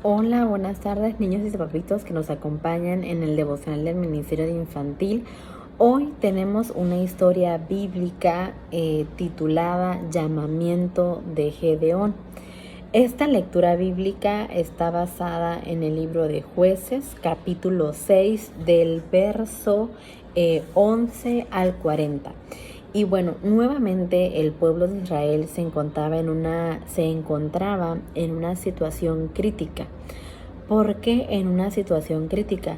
Hola, buenas tardes, niños y papitos que nos acompañan en el devocional del Ministerio de Infantil. Hoy tenemos una historia bíblica titulada Llamamiento de Gedeón. Esta lectura bíblica está basada en el libro de Jueces, capítulo 6, del verso 11 al 40. Y bueno, nuevamente el pueblo de Israel se encontraba en una situación crítica. ¿Por qué en una situación crítica?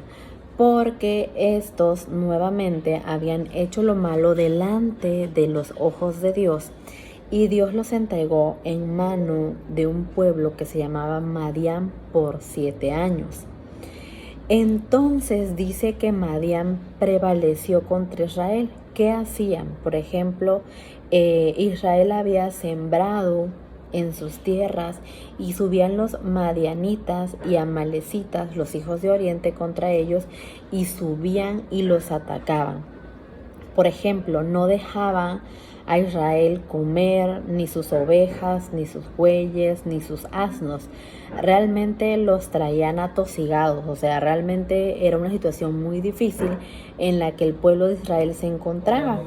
Porque estos nuevamente habían hecho lo malo delante de los ojos de Dios y Dios los entregó en mano de un pueblo que se llamaba Madián por 7 años. Entonces dice que Madián prevaleció contra Israel. ¿Qué hacían? Por ejemplo, Israel había sembrado en sus tierras y subían los madianitas y amalecitas, los hijos de Oriente, contra ellos y subían y los atacaban. Por ejemplo, no dejaban a Israel comer ni sus ovejas, ni sus bueyes, ni sus asnos. Realmente los traían atosigados, o sea, realmente era una situación muy difícil en la que el pueblo de Israel se encontraba.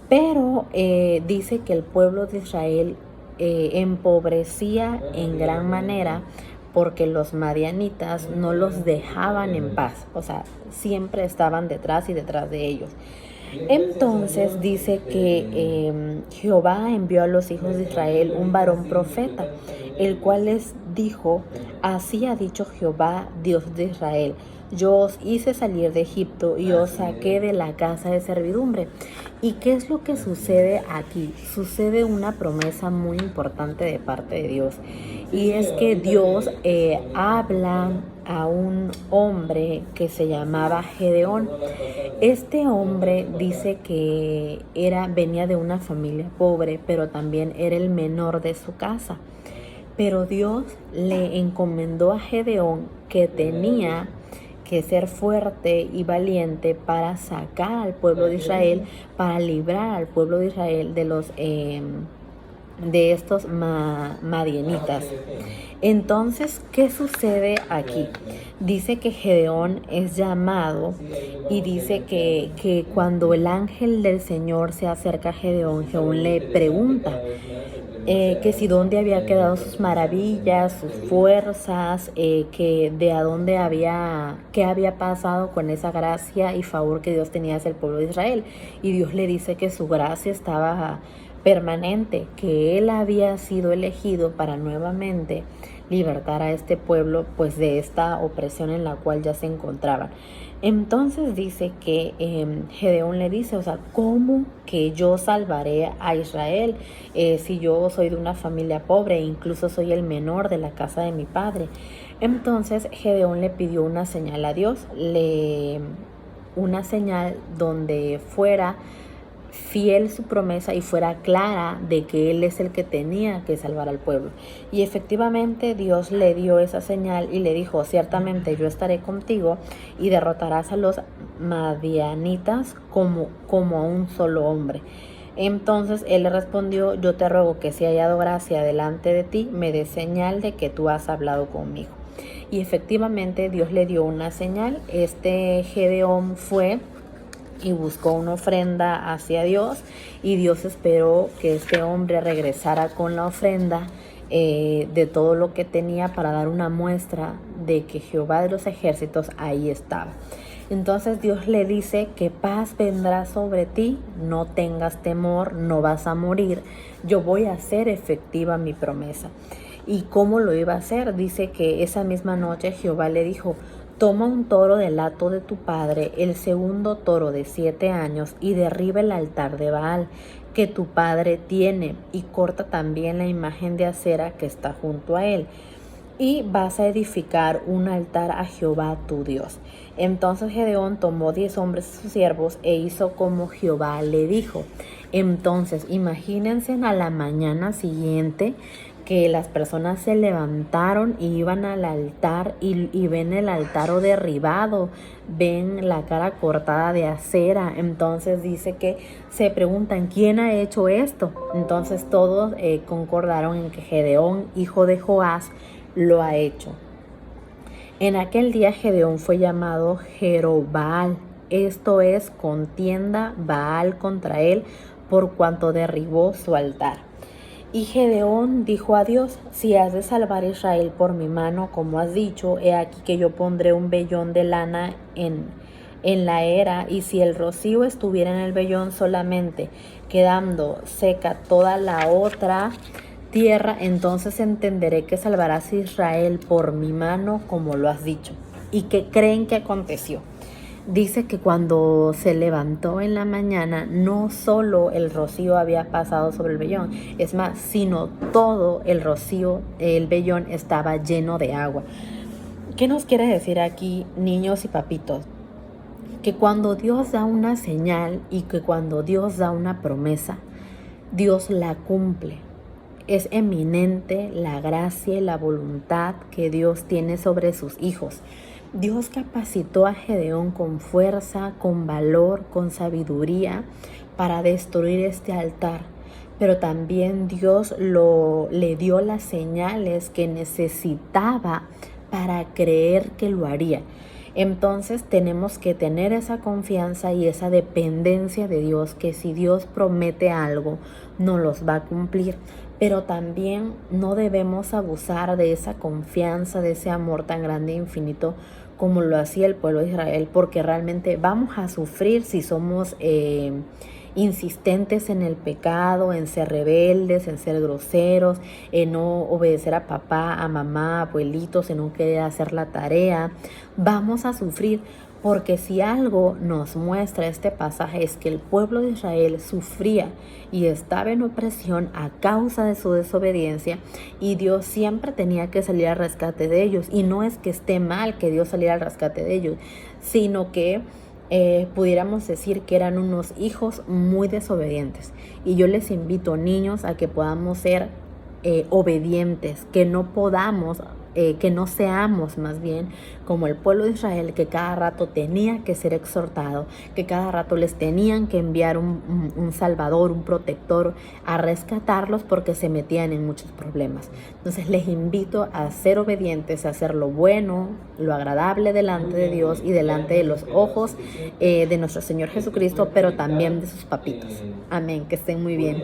Pero dice que el pueblo de Israel empobrecía en gran manera porque los madianitas no los dejaban en paz, o sea, siempre estaban detrás y detrás de ellos. Entonces dice que Jehová envió a los hijos de Israel un varón profeta, el cual les dijo: así ha dicho Jehová, Dios de Israel, yo os hice salir de Egipto y os saqué de la casa de servidumbre. ¿Y qué es lo que sucede aquí? Sucede una promesa muy importante de parte de Dios, y es que Dios habla a un hombre que se llamaba Gedeón. Este hombre dice que venía de una familia pobre, pero también era el menor de su casa. Pero Dios le encomendó a Gedeón que tenía que ser fuerte y valiente para sacar al pueblo de Israel, para librar al pueblo de Israel de estos madianitas. Entonces, ¿qué sucede aquí? Dice que Gedeón es llamado y dice que cuando el ángel del Señor se acerca a Gedeón, Gedeón le pregunta que si dónde había quedado sus maravillas, sus fuerzas, que de a dónde qué había pasado con esa gracia y favor que Dios tenía hacia el pueblo de Israel. Y Dios le dice que su gracia estaba permanente, que él había sido elegido para nuevamente libertar a este pueblo pues de esta opresión en la cual ya se encontraban. Entonces dice que Gedeón le dice, o sea, ¿cómo que yo salvaré a Israel si yo soy de una familia pobre e incluso soy el menor de la casa de mi padre? Entonces Gedeón le pidió una señal a Dios, una señal donde fuera fiel su promesa y fuera clara de que él es el que tenía que salvar al pueblo. Y efectivamente Dios le dio esa señal y le dijo: ciertamente yo estaré contigo y derrotarás a los madianitas como a un solo hombre. Entonces él le respondió: yo te ruego que si he hallado gracia delante de ti, me des señal de que tú has hablado conmigo. Y efectivamente Dios le dio una señal. Este Gedeón fue y buscó una ofrenda hacia Dios, y Dios esperó que este hombre regresara con la ofrenda de todo lo que tenía, para dar una muestra de que Jehová de los ejércitos ahí estaba. Entonces Dios le dice que paz vendrá sobre ti, no tengas temor, no vas a morir, yo voy a hacer efectiva mi promesa. ¿Y cómo lo iba a hacer? Dice que esa misma noche Jehová le dijo: toma un toro del hato de tu padre, el segundo toro de 7 años, y derriba el altar de Baal que tu padre tiene, y corta también la imagen de acera que está junto a él. Y vas a edificar un altar a Jehová tu Dios. Entonces Gedeón tomó 10 hombres de sus siervos e hizo como Jehová le dijo. Entonces, imagínense a la mañana siguiente que las personas se levantaron y iban al altar y ven el altar derribado, ven la cara cortada de acera. Entonces dice que se preguntan: ¿quién ha hecho esto? Entonces todos concordaron en que Gedeón, hijo de Joás, lo ha hecho. En aquel día Gedeón fue llamado Jerobbaal, esto es, contienda Baal contra él, por cuanto derribó su altar. Y Gedeón dijo a Dios: si has de salvar a Israel por mi mano, como has dicho, he aquí que yo pondré un vellón de lana en la era, y si el rocío estuviera en el vellón solamente, quedando seca toda la otra tierra, entonces entenderé que salvarás a Israel por mi mano, como lo has dicho. ¿Y qué creen que aconteció? Dice que cuando se levantó en la mañana, no solo el rocío había pasado sobre el vellón, es más, sino todo el rocío, el vellón estaba lleno de agua. ¿Qué nos quiere decir aquí, niños y papitos? Que cuando Dios da una señal y que cuando Dios da una promesa, Dios la cumple. Es eminente la gracia y la voluntad que Dios tiene sobre sus hijos. Dios capacitó a Gedeón con fuerza, con valor, con sabiduría para destruir este altar. Pero también Dios le dio las señales que necesitaba para creer que lo haría. Entonces tenemos que tener esa confianza y esa dependencia de Dios, que si Dios promete algo, nos los va a cumplir. Pero también no debemos abusar de esa confianza, de ese amor tan grande e infinito como lo hacía el pueblo de Israel, porque realmente vamos a sufrir si somos insistentes en el pecado, en ser rebeldes, en ser groseros, en no obedecer a papá, a mamá, a abuelitos, en no querer hacer la tarea. Vamos a sufrir, porque si algo nos muestra este pasaje es que el pueblo de Israel sufría y estaba en opresión a causa de su desobediencia, y Dios siempre tenía que salir al rescate de ellos. Y no es que esté mal que Dios saliera al rescate de ellos, sino que pudiéramos decir que eran unos hijos muy desobedientes. Y yo les invito, niños, a que podamos ser obedientes, que no podamos, que no seamos más bien como el pueblo de Israel, que cada rato tenía que ser exhortado, que cada rato les tenían que enviar un salvador, un protector a rescatarlos porque se metían en muchos problemas. Entonces les invito a ser obedientes, a hacer lo bueno, lo agradable delante de Dios y delante de los ojos de nuestro Señor Jesucristo, pero también de sus papitos. Amén, que estén muy bien.